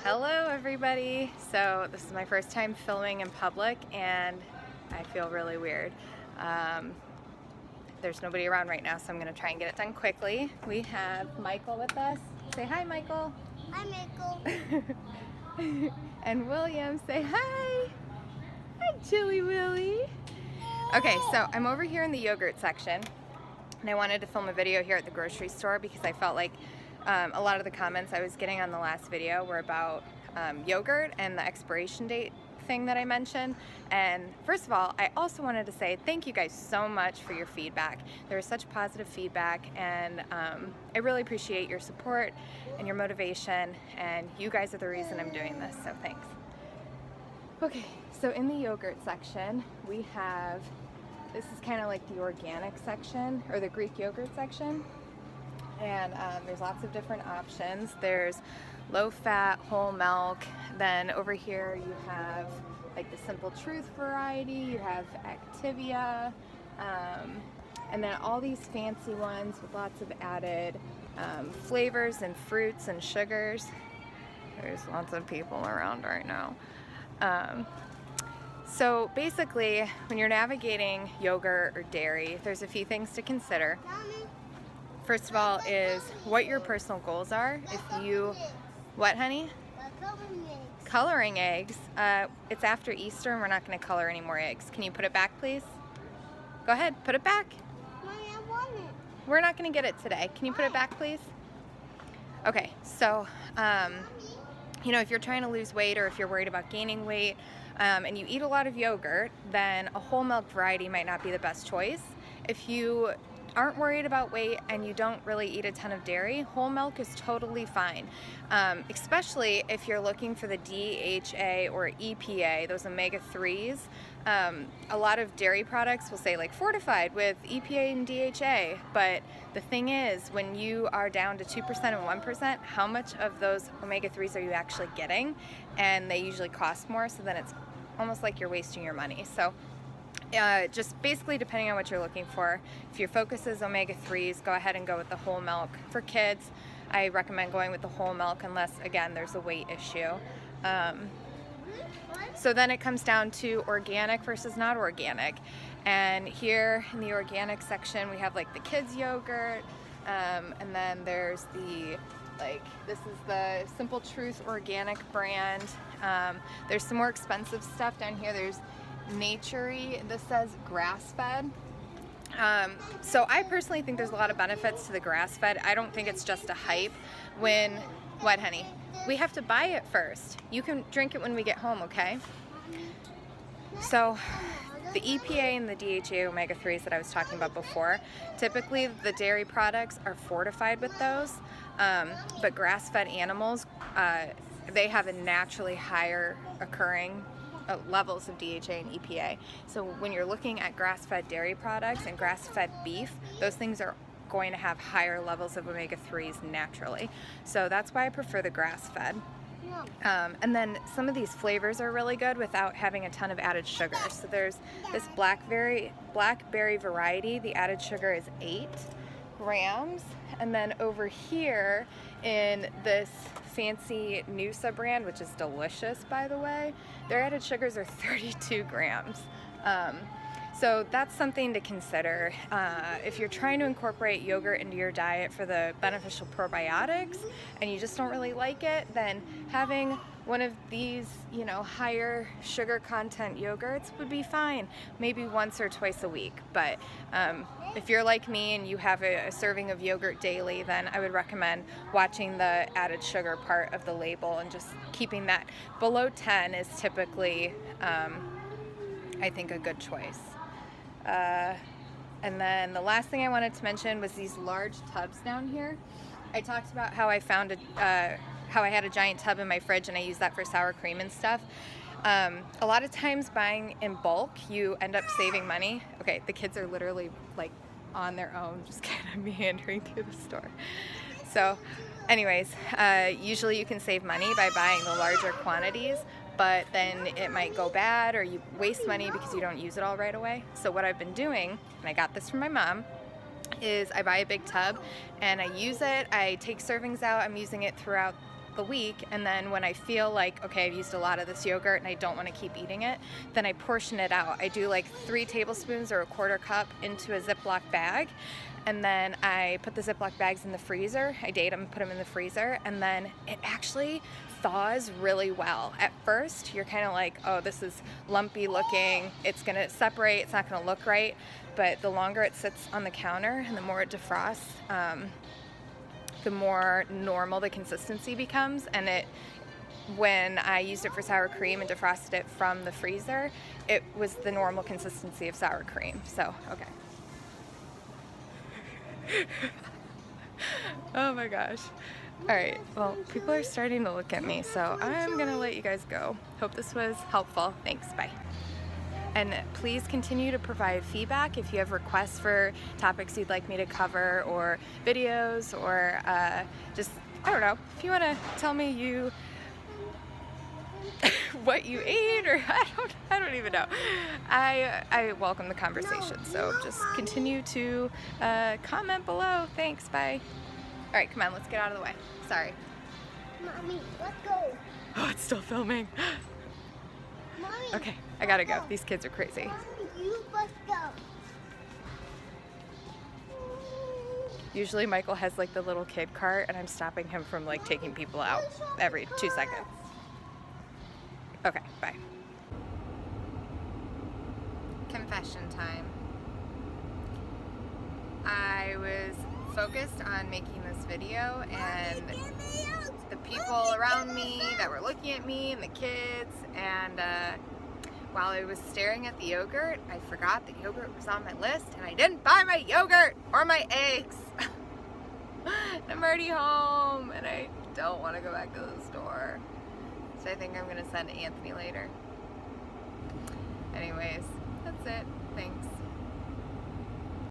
Hello everybody! So this is my first time filming in public and I feel really weird. There's nobody around right now, so I'm going to try and get it done quickly. We have Michael with us. Say hi, Michael. Hi, Michael. And William. Say hi. Hi, Chili Willy. Okay, so I'm over here in the yogurt section and I wanted to film a video here at the grocery store because I felt like a lot of the comments I was getting on the last video were about yogurt and the expiration date thing that I mentioned. And first of all, I also wanted to say thank you guys so much for your feedback. There was such positive feedback, and I really appreciate your support and your motivation, and you guys are the reason I'm doing this, so thanks. Okay, so in the yogurt section we have, this is kind of like the organic section or the Greek yogurt section. And there's lots of different options. There's low fat, whole milk. Then over here you have like the Simple Truth variety. You have Activia. And then all these fancy ones with lots of added flavors and fruits and sugars. There's lots of people around right now. So basically, when you're navigating yogurt or dairy, there's a few things to consider. First of all is what your personal goals are. If you, what honey? Coloring eggs. It's after Easter and we're not going to color any more eggs. Can you put it back, please? Go ahead, put it back. Mommy, I want it. We're not going to get it today. Can you put it back, please? Okay, so you know, if you're trying to lose weight or if you're worried about gaining weight and you eat a lot of yogurt, then a whole milk variety might not be the best choice. If you aren't worried about weight and you don't really eat a ton of dairy, whole milk is totally fine, especially if you're looking for the DHA or EPA, those omega-3s. A lot of dairy products will say like fortified with EPA and DHA, but the thing is, when you are down to 2% and 1%, how much of those omega-3s are you actually getting? And they usually cost more, so then it's almost like you're wasting your money. So just basically depending on what you're looking for. If your focus is omega-3s, go ahead and go with the whole milk. For kids, I recommend going with the whole milk unless, again, there's a weight issue. So then it comes down to organic versus not organic. And here in the organic section, we have like the kids yogurt, and then there's the, like, this is the Simple Truth organic brand. There's some more expensive stuff down here. There's Naturey, this says grass-fed. So I personally think there's a lot of benefits to the grass-fed. I don't think it's just a hype. When, what honey? We have to buy it first. You can drink it when we get home, okay? So the EPA and the DHA omega-3s that I was talking about before, typically the dairy products are fortified with those, but grass-fed animals, they have a naturally higher occurring levels of DHA and EPA. So when you're looking at grass-fed dairy products and grass-fed beef, those things are going to have higher levels of omega-3s naturally. So that's why I prefer the grass-fed. And then some of these flavors are really good without having a ton of added sugar. So there's this blackberry variety. The added sugar is 8 grams. And then over here in this fancy Noosa brand, which is delicious by the way, their added sugars are 32 grams. So that's something to consider. If you're trying to incorporate yogurt into your diet for the beneficial probiotics and you just don't really like it, then having one of these, you know, higher sugar content yogurts would be fine, maybe once or twice a week. But if you're like me and you have a serving of yogurt daily, then I would recommend watching the added sugar part of the label and just keeping that below 10 is typically, I think, a good choice. And then the last thing I wanted to mention was these large tubs down here. I talked about how I found how I had a giant tub in my fridge and I use that for sour cream and stuff. A lot of times buying in bulk, you end up saving money. Okay, the kids are literally like on their own, just kind of meandering through the store. So anyways, usually you can save money by buying the larger quantities, but then it might go bad or you waste money because you don't use it all right away. So what I've been doing, and I got this from my mom, is I buy a big tub and I use it. I take servings out. I'm using it throughout the week, and then when I feel like, okay, I've used a lot of this yogurt and I don't want to keep eating it, then I portion it out. I do like 3 tablespoons or a quarter cup into a Ziploc bag, and then I put the Ziploc bags in the freezer. I date them, put them in the freezer, and then it actually thaws really well. At first, you're kind of like, oh, this is lumpy looking, it's gonna separate, it's not gonna look right, but the longer it sits on the counter and the more it defrosts, the more normal the consistency becomes. And when I used it for sour cream and defrosted it from the freezer, it was the normal consistency of sour cream. So, okay. Oh my gosh. All right, well, people are starting to look at me, so I'm gonna let you guys go. Hope this was helpful. Thanks, bye. And please continue to provide feedback if you have requests for topics you'd like me to cover, or videos, or just, I don't know, if you want to tell me what you ate, or I don't even know. I welcome the conversation, so just continue to comment below. Thanks, bye. All right, come on, let's get out of the way. Sorry. Mommy, let's go. Oh, it's still filming. Mommy. Okay, I gotta go. These kids are crazy. Mommy, you must go. Usually Michael has like the little kid cart, and I'm stopping him from like taking people out every 2 seconds. Okay, bye. Confession time. I was focused on making this video, and the people around me that were looking at me and the kids, and while I was staring at the yogurt, I forgot the yogurt was on my list, and I didn't buy my yogurt or my eggs. I'm already home, and I don't want to go back to the store, so I think I'm gonna send Anthony later.